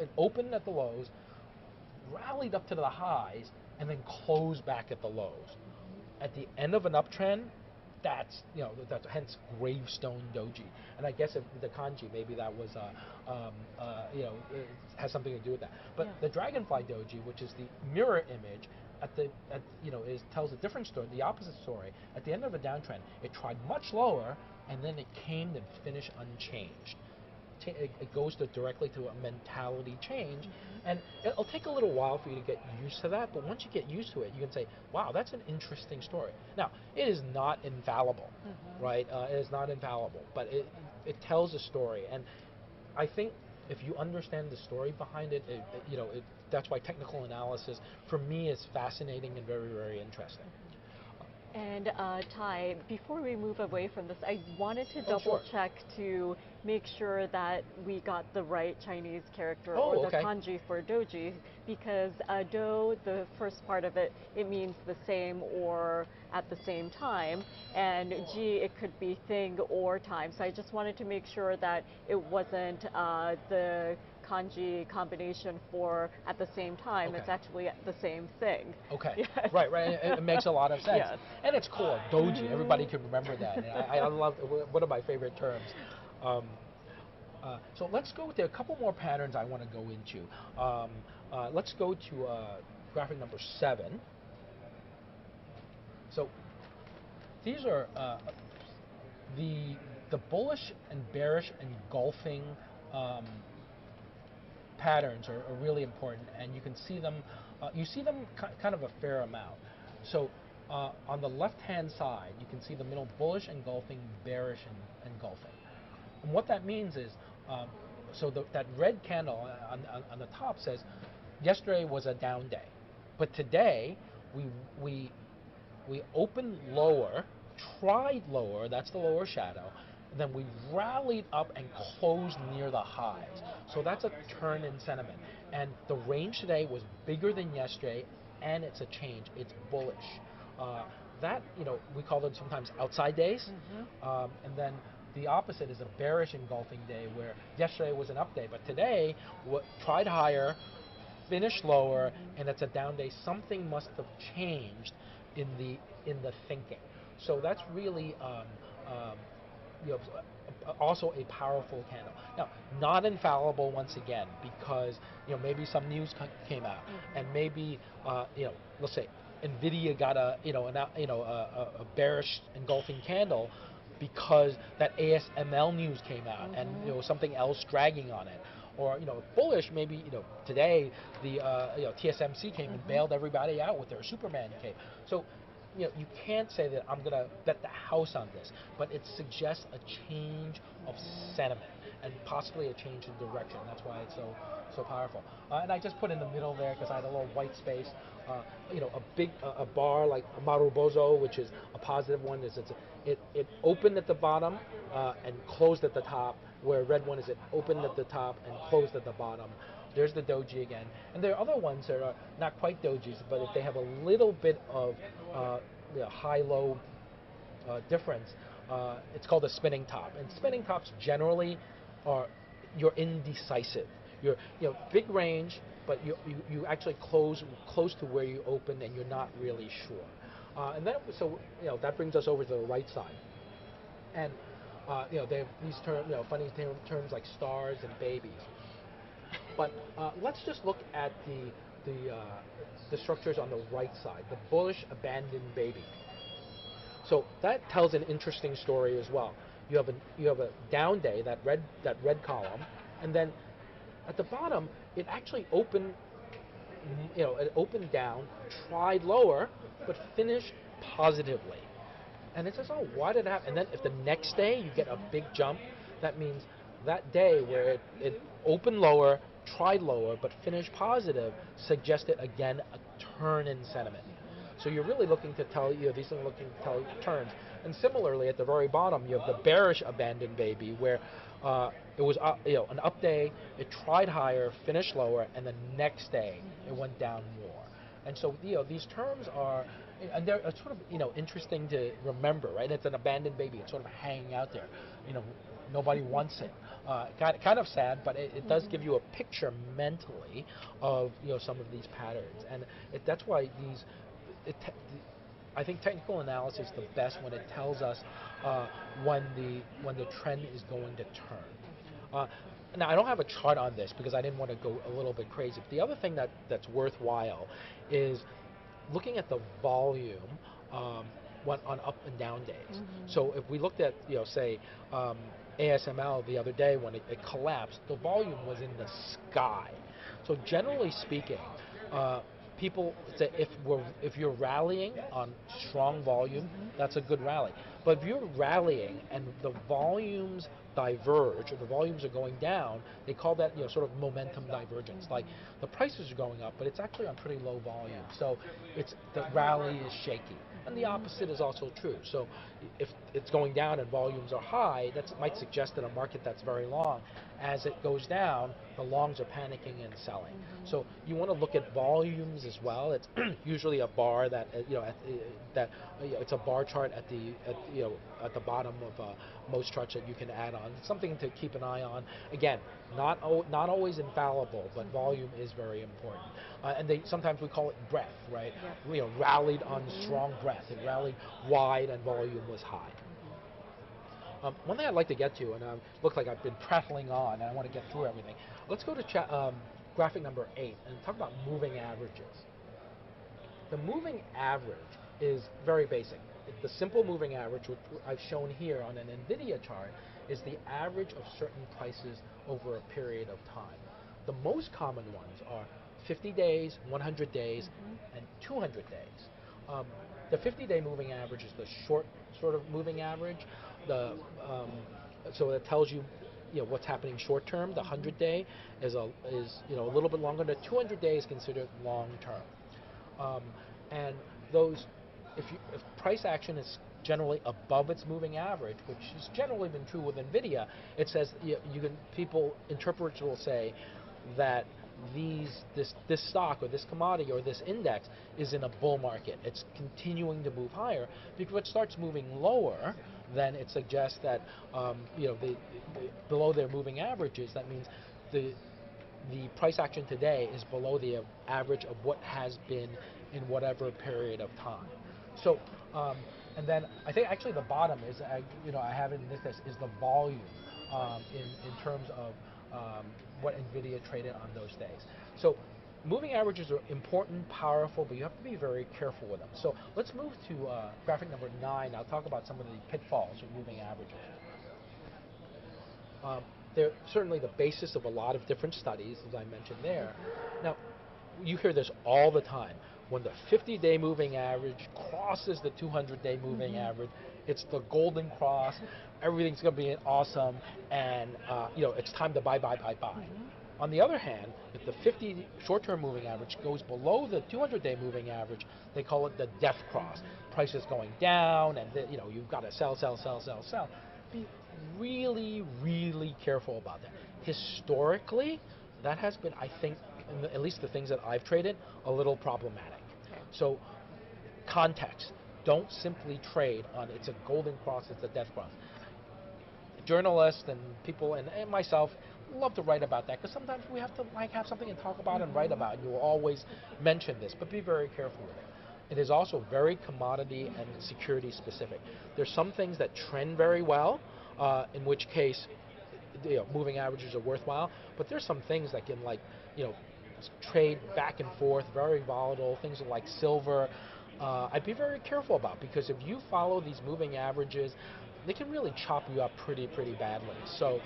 It opened at the lows, rallied up to the highs, and then closed back at the lows. At the end of an uptrend, that's hence gravestone doji. And I guess if the kanji, maybe that was it has something to do with that. But the dragonfly doji, which is the mirror image, tells a different story, the opposite story. At the end of a downtrend, it tried much lower, and then it came and finished unchanged. It goes directly to a mentality change, and it'll take a little while for you to get used to that, but once you get used to it, you can say, wow, that's an interesting story. Now, it is not infallible, right? It is not infallible, but it tells a story, and I think if you understand the story behind it, that's why technical analysis, for me, is fascinating and very, very interesting. And Tai, before we move away from this, I wanted to double check to make sure that we got the right Chinese character or the kanji for doji, because do, the first part of it, it means the same or at the same time, and ji, it could be thing or time. So I just wanted to make sure that it wasn't the kanji combination for at the same time. It's actually the same thing. Okay. Yes. Right. It makes a lot of sense. Yes. And it's cool. Doji. Everybody can remember that. And I love one of my favorite terms. So let's go. There are a couple more patterns I want to go into. Let's go to graphic number 7. So these are the bullish and bearish engulfing patterns are really important, and you can see them. You see them kind of a fair amount. So on the left-hand side, you can see the middle bullish engulfing, bearish engulfing. And what that means is, that red candle on the top says, yesterday was a down day, but today we opened lower, tried lower. That's the lower shadow. Then we rallied up and closed near the highs. So that's a turn in sentiment. And the range today was bigger than yesterday, and it's a change. It's bullish. We call them sometimes outside days. And then the opposite is a bearish engulfing day, where yesterday was an up day, but today tried higher, finished lower, and it's a down day, something must have changed in the thinking. So that's really you know, also a powerful candle. Now, not infallible once again, because maybe some news came out, and maybe let's say Nvidia got a bearish engulfing candle because that ASML news came out, and something else dragging on it. Or bullish, maybe today the TSMC came and bailed everybody out with their Superman cape. So you can't say that I'm gonna bet the house on this, but it suggests a change of sentiment and possibly a change in direction. That's why it's so powerful. And I just put in the middle there because I had a little white space. A bar like Marubozo, which is a positive one, is it opened at the bottom and closed at the top. Where a red one is it opened at the top and closed at the bottom. There's the doji again. And there are other ones that are not quite dojis, but if they have a little bit of high-low difference, it's called a spinning top. And spinning tops generally you're indecisive. You're big range, but you actually close to where you opened and you're not really sure. And then that brings us over to the right side. And they have these funny terms like stars and babies. But let's just look at the structures on the right side, the bullish abandoned baby. So that tells an interesting story as well. You have a down day, that red column, and then at the bottom it actually opened. It opened down, tried lower, but finished positively. And it says, oh, why did it happen? And then if the next day you get a big jump, that means that day where it opened lower, tried lower, but finished positive, suggested again a turn in sentiment. So you're really looking to tell these things looking to tell turns. And similarly, at the very bottom, you have the bearish abandoned baby, where it was an up day, it tried higher, finished lower, and the next day it went down more. And so these terms are, and they're sort of interesting to remember, right? It's an abandoned baby. It's sort of hanging out there. Nobody wants it. Kind of sad, but it does give you a picture mentally of some of these patterns, and that's why I think technical analysis is the best when it tells us when the trend is going to turn. Now, I don't have a chart on this because I didn't want to go a little bit crazy. But the other thing that's worthwhile is looking at the volume on up and down days. So if we looked at, say, ASML the other day when it collapsed, the volume was in the sky. So generally speaking, people say if you're rallying on strong volume, that's a good rally. But if you're rallying and the volumes diverge or the volumes are going down, they call that sort of momentum divergence. Like the prices are going up, but it's actually on pretty low volume. So the rally is shaky. And the opposite is also true. So if it's going down and volumes are high, that might suggest that a market that's very long, as it goes down, the longs are panicking and selling. So you want to look at volumes as well. It's usually a bar that it's a bar chart at the bottom of most charts that you can add on. It's something to keep an eye on. Again, not always infallible, but volume is very important. And sometimes we call it breadth, right? Yeah. Rallied on strong breadth. It rallied wide and volume was high. One thing I'd like to get to, and looks like I've been prattling on, and I want to get through everything. Let's go to graphic number 8 and talk about moving averages. The moving average is very basic. The simple moving average, which I've shown here on an Nvidia chart, is the average of certain prices over a period of time. The most common ones are 50 days, 100 days, and 200 days. The 50-day moving average is the short sort of moving average. So it tells you, what's happening short term. The 100-day is a little bit longer. The 200-day is considered long term. And those, if price action is generally above its moving average, which has generally been true with Nvidia, it says interpreters will say that this stock or this commodity or this index is in a bull market. It's continuing to move higher, because if it starts moving lower, then it suggests that below their moving averages, that means the price action today is below the average of what has been in whatever period of time. So, and then I think actually the bottom is, I have it in this list, is the volume in terms of what NVIDIA traded on those days. So moving averages are important, powerful, but you have to be very careful with them. So let's move to graphic number 9. I'll talk about some of the pitfalls of moving averages. They're certainly the basis of a lot of different studies, as I mentioned there. Now, you hear this all the time. When the 50-day moving average crosses the 200-day moving average, it's the golden cross. Everything's going to be awesome, and it's time to buy. On the other hand, if the 50 short-term moving average goes below the 200-day moving average, they call it the death cross. Prices going down, and you've got to sell. Be really, really careful about that. Historically, that has been, I think, at least the things that I've traded, a little problematic. Okay. So, context. Don't simply trade on it's a golden cross, it's a death cross. Journalists and people and myself love to write about that because sometimes we have to have something to talk about and write about, and you will always mention this, but be very careful with it. It is also very commodity and security specific. There's some things that trend very well, in which case moving averages are worthwhile, but there's some things that can trade back and forth, very volatile, things like silver. I'd be very careful about, because if you follow these moving averages, they can really chop you up pretty badly. So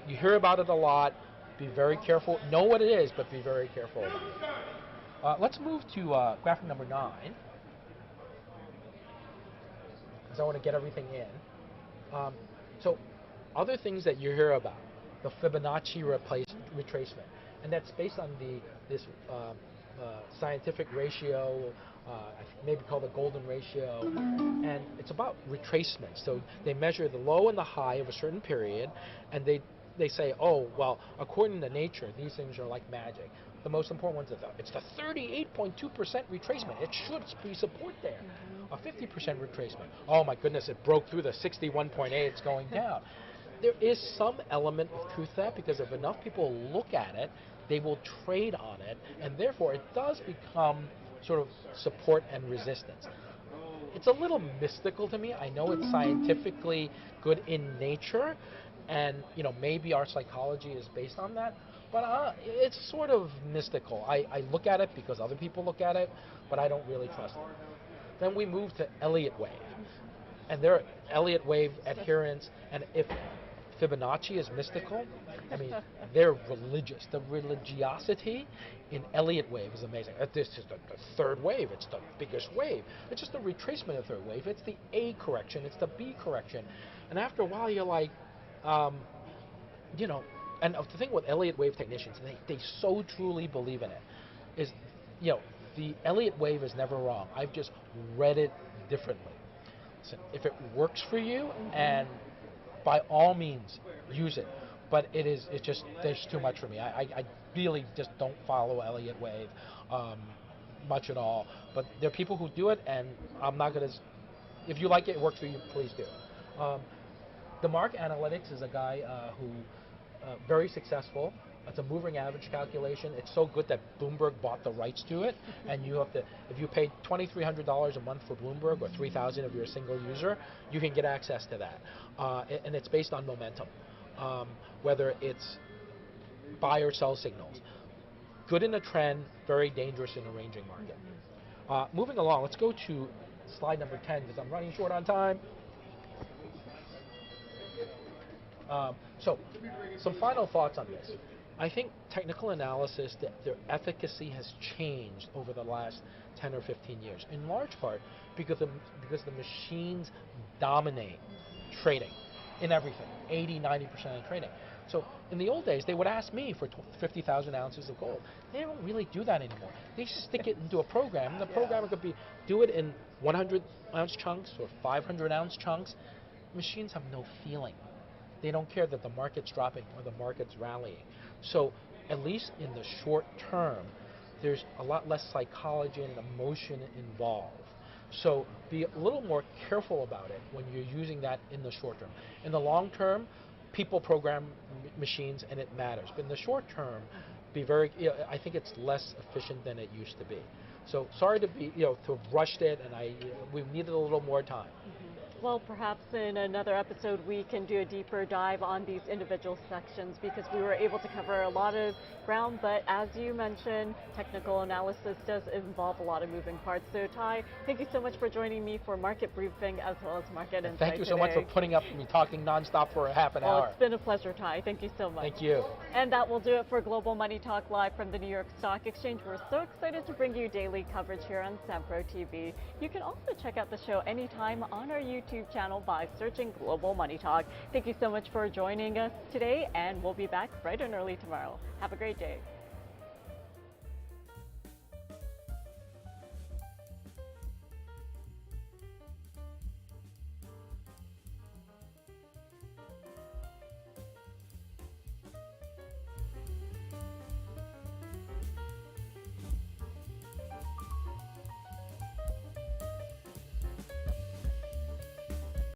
you hear about it a lot. Be very careful. Know what it is, but be very careful about it. Let's move to graphic number 9, because I want to get everything in. So other things that you hear about, the Fibonacci retracement, and that's based on this scientific ratio, maybe called the golden ratio, and it's about retracement. So they measure the low and the high of a certain period, and they say, oh, well, according to nature, these things are like magic. The most important ones are it's the 38.2% retracement. It should be support there. A 50% retracement. Oh my goodness, it broke through the 61.8. It's going down. There is some element of truth to that, because if enough people look at it, they will trade on it, and therefore it does become sort of support and resistance. It's a little mystical to me. I know it's scientifically good in nature, and maybe our psychology is based on that, but it's sort of mystical. I look at it because other people look at it, but I don't really trust it. Then we move to Elliott wave, and there are Elliott wave adherents, and if Fibonacci is mystical, I mean, they're religious. The religiosity in Elliott wave is amazing. This is the third wave. It's the biggest wave. It's just a retracement of the third wave. It's the A correction. It's the B correction. And after a while, you're like, and the thing with Elliott wave technicians, they so truly believe in it, is, the Elliott wave is never wrong. I've just read it differently. Listen, if it works for you, and by all means, use it. But it's just, there's too much for me. I really just don't follow Elliott wave much at all. But there are people who do it, and I'm not going to, if you like it, it works for you, please do. The Mark Analytics is a guy who, very successful. It's a moving average calculation. It's so good that Bloomberg bought the rights to it, and you have to, if you pay $2,300 a month for Bloomberg, or $3,000 if you're a single user, you can get access to that. And it's based on momentum, whether it's buy or sell signals. Good in a trend, very dangerous in a ranging market. Moving along, let's go to slide number 10, because I'm running short on time. So, some final thoughts on this. I think technical analysis, their efficacy has changed over the last 10 or 15 years, in large part because the machines dominate trading in everything, 80-90% of trading. So in the old days, they would ask me for 50,000 ounces of gold. They don't really do that anymore. They stick it into a program, and the programmer could do it in 100-ounce chunks or 500-ounce chunks. Machines have no feeling. They don't care that the market's dropping or the market's rallying. So at least in the short term, there's a lot less psychology and emotion involved. So be a little more careful about it when you're using that in the short term. In the long term, people program machines and it matters. But in the short term, I think it's less efficient than it used to be. So sorry to be, to have rushed it, and we needed a little more time. Well, perhaps in another episode we can do a deeper dive on these individual sections, because we were able to cover a lot of ground, but as you mentioned, technical analysis does involve a lot of moving parts. So Tai, thank you so much for joining me for Market Briefing as well as Market Insight Thank you so much for putting up with me talking nonstop for a half an hour. It's been a pleasure, Tai. Thank you so much. Thank you. And that will do it for Global Money Talk live from the New York Stock Exchange. We're so excited to bring you daily coverage here on Sempro TV. You can also check out the show anytime on our YouTube channel by searching Global Money Talk. Thank you so much for joining us today, and we'll be back bright and early tomorrow. Have a great day.